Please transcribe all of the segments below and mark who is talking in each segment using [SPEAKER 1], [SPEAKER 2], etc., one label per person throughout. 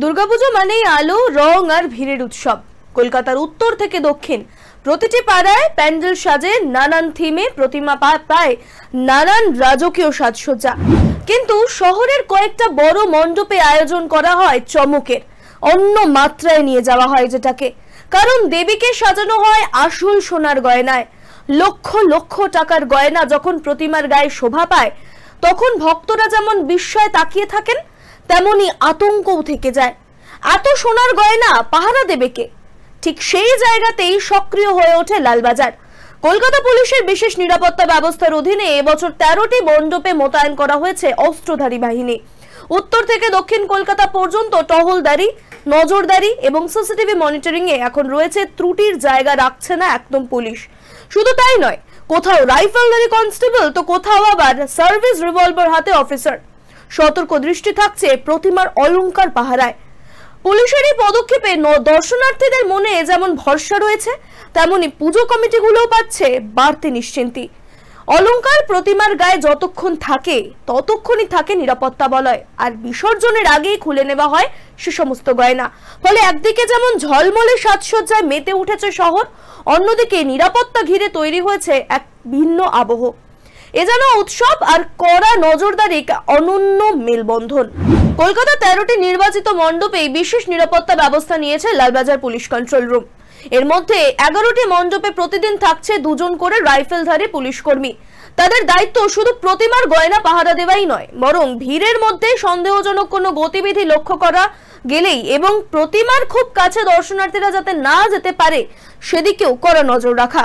[SPEAKER 1] দুর্গাপুজো মানেই আলো, রং আর ভিড়ের উৎসব। কলকাতার উত্তর থেকে দক্ষিণ প্রতিটি পাড়ায় প্যান্ডেল সাজে, নানান থিমে প্রতিমা পায় নানান রাজকীয় সাজসজ্জা। কিন্তু শহরের কয়েকটা বড় মণ্ডপে আয়োজন করা হয় চমকের, অন্য মাত্রায় নিয়ে যাওয়া হয় যেটাকে। কারণ দেবীকে সাজানো হয় আসল সোনার গয়নায়। লক্ষ লক্ষ টাকার গয়না যখন প্রতিমার গায়ে শোভা পায়, তখন ভক্তরা যেমন বিস্ময়ে তাকিয়ে থাকেন, তেমনি আতঙ্কও থেকে যায়। এত সোনার গয়না পাহারা দেবে কে? ঠিক সেই জায়গাতেই সক্রিয় হয়ে ওঠে লালবাজার। কলকাতা পুলিশের বিশেষ নিরাপত্তা ব্যবস্থার অধীনে এবছর 13টি মণ্ডপে মোতায়েন করা হয়েছে অস্ত্রধারী বাহিনী। উত্তর থেকে দক্ষিণ কলকাতা পর্যন্ত টহলদারি, নজরদারি এবং সিসিটিভি মনিটরিং এ এখন রয়েছে। ত্রুটির জায়গা রাখছে না একদম পুলিশ। শুধু তাই নয়, কোথাও রাইফেলধারী কনস্টেবল তো কোথাও আবার সার্ভিস রিভলভার হাতে অফিসার। সতর্ক দৃষ্টি থাকছে প্রতিমার অলংকার পাহারায়। পুলিশের এই পদক্ষেপে দর্শনার্থীদের মনে যেমন ভরসা রয়েছে, তেমনি পুজো কমিটিগুলোও পাচ্ছে বাড়তি নিশ্চিন্তি। অলংকার প্রতিমার গায়ে যতক্ষণ থাকে ততক্ষণই থাকে নিরাপত্তা বলয়, আর বিসর্জনের আগেই খুলে নেওয়া হয় সে সমস্ত গয়না। ফলে একদিকে যেমন ঝলমলে সাজসজ্জায় মেতে উঠেছে শহর, অন্যদিকে নিরাপত্তা ঘিরে তৈরি হয়েছে এক ভিন্ন আবহ। এ যেন উৎসব আর কড়া নজরদারি অনন্য মেলবন্ধন। কলকাতা 13টি নির্বাচিত মণ্ডপে বিশেষ নিরাপত্তা ব্যবস্থা নিয়েছে লালবাজার পুলিশ কন্ট্রোল রুম। এর মধ্যে 11টি মণ্ডপে প্রতিদিন থাকছে 2 জন করে রাইফেলধারী পুলিশ কর্মী। তাদের দায়িত্ব শুধু প্রতিমার গয়না পাহারা দেওয়াই নয়, বরং ভিড়ের মধ্যে সন্দেহজনক কোনো গতিবিধি লক্ষ্য করা গেলেই এবং প্রতিমার খুব কাছে দর্শনার্থীরা যাতে না যেতে পারে সেদিকেও কড়া নজর রাখা।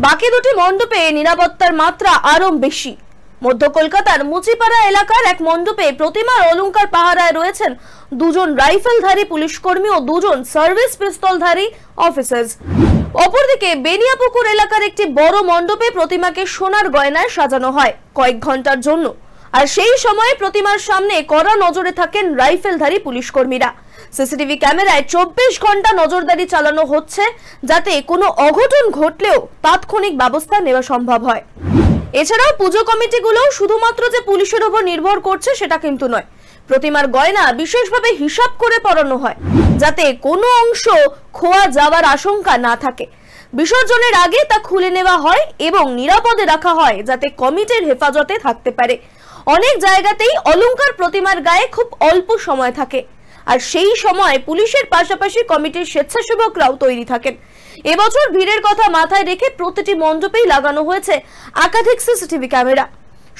[SPEAKER 1] বাকি দুটি মণ্ডপে নিরাপত্তার মাত্রা আরো বেশি। মধ্য কলকাতার মুচিপাড়া এলাকার এক মণ্ডপে প্রতিমার অলংকার পাহারায় রয়েছেন 2 জন রাইফেলধারী পুলিশ কর্মী ও 2 জন সার্ভিস পিস্তলধারী অফিসার্স। অপরদিকে বেনিয়াপুকুর এলাকার একটি বড় মণ্ডপে প্রতিমাকে সোনার গয়নায় সাজানো হয় কয়েক ঘন্টার জন্য, আর সেই সময় প্রতিমার সামনে কড়া নজরে থাকেন রাইফেলধারী পুলিশ কর্মীরা। সিসিটিভি ক্যামেরায় 24 ঘন্টা নজরদারি চালানো হচ্ছে, যাতে কোনো অঘটন ঘটলেও তাৎক্ষণিক ব্যবস্থা নেওয়া সম্ভব হয়। এছাড়াও পুজো কমিটিগুলো শুধুমাত্র যে পুলিশের উপর নির্ভর করছে সেটা কিন্তু নয়, প্রতিমার গয়না বিশেষভাবে হিসাব করে পরানো হয়, যাতে কোনো অংশ খোয়া যাওয়ার আশঙ্কা না থাকে। বিসর্জনের আগে তা খুলে নেওয়া হয় এবং নিরাপদে রাখা হয়, যাতে কমিটির হেফাজতে থাকতে পারে। অনেক জায়গাতেই অলংকার প্রতিমার গায়ে খুব অল্প সময় থাকে, আর সেই সময় পুলিশের পাশাপাশি কমিটির স্বেচ্ছাসেবকরাও তৈরি থাকেন। এবছর ভিড়ের কথা মাথায় রেখে প্রতিটি মণ্ডপেই লাগানো হয়েছে একাধিক সিসিটিভি ক্যামেরা।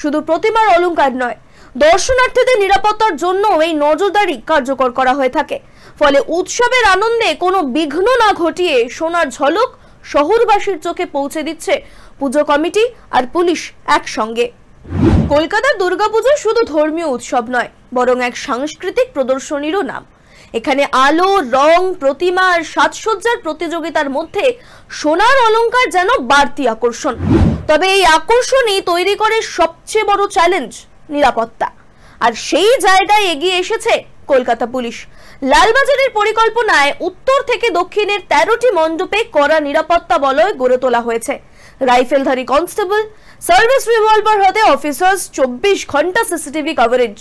[SPEAKER 1] শুধু প্রতিমার অলংকার নয়, দর্শনার্থীদের নিরাপত্তার জন্য এই নজরদারি কার্যকর করা হয়ে থাকে। ফলে উৎসবের আনন্দে কোনো বিঘ্ন না ঘটিয়ে সোনার ঝলক শহরবাসীর চোখে পৌঁছে দিচ্ছে পুজো কমিটি আর পুলিশ একসঙ্গে। কলকাতার দুর্গাপুজো শুধু ধর্মীয় উৎসব নয়, বরং এক সাংস্কৃতিক প্রদর্শনীরও নাম। এখানে আলো, রং, প্রতিমা আর সাজসজ্জার প্রতিযোগিতার মধ্যে সোনার অলংকার যেন বাড়তি আকর্ষণ। তবে এই আকর্ষণই তৈরি করে সবচেয়ে বড় চ্যালেঞ্জ, নিরাপত্তা। আর সেই জায়গায় এগিয়ে এসেছে কলকাতা পুলিশ। লালবাজারের পরিকল্পনায় উত্তর থেকে দক্ষিণের 13টি মণ্ডপে কড়া নিরাপত্তা বলয় গড়ে তোলা হয়েছে। রাইফেলধারী কনস্টেবল, সার্ভিস রিভলভার হাতে অফিসার্স, 24 ঘন্টা সিসিটিভি কভারেজ।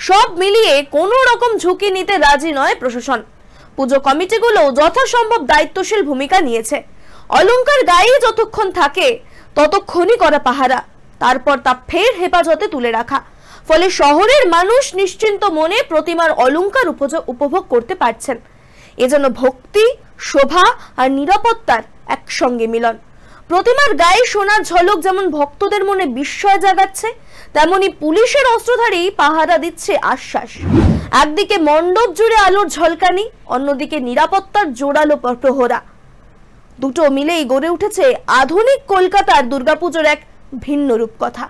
[SPEAKER 1] সব মিলিয়ে কোনো রকম ঝুঁকি নিতে রাজি নয় প্রশাসন। পুজো কমিটিগুলো যথাসম্ভব দায়িত্বশীল ভূমিকা নিয়েছে। অলংকার গায়ে যতক্ষণ থাকে ততক্ষণই করা পাহারা, তারপর তা ফের হেফাজতে তুলে রাখা। ফলে শহরের মানুষ নিশ্চিন্ত মনে প্রতিমার অলংকার উপভোগ করতে পারছেন। এজন্য ভক্তি, শোভা আর নিরাপত্তার একসঙ্গে মিলন। প্রতিমার গায়ে সোনার ঝলক যেমন ভক্তদের মনে বিস্ময় জাগাচ্ছে, তেমনি পুলিশের অস্ত্রধারী পাহারা দিচ্ছে আশ্বাস। একদিকে মণ্ডপ জুড়ে আলোর ঝলকানি, অন্যদিকে নিরাপত্তার জোরালো প্রহরা। দুটো মিলেই গড়ে উঠেছে আধুনিক কলকাতার দুর্গাপুজোর এক ভিন্ন রূপকথা।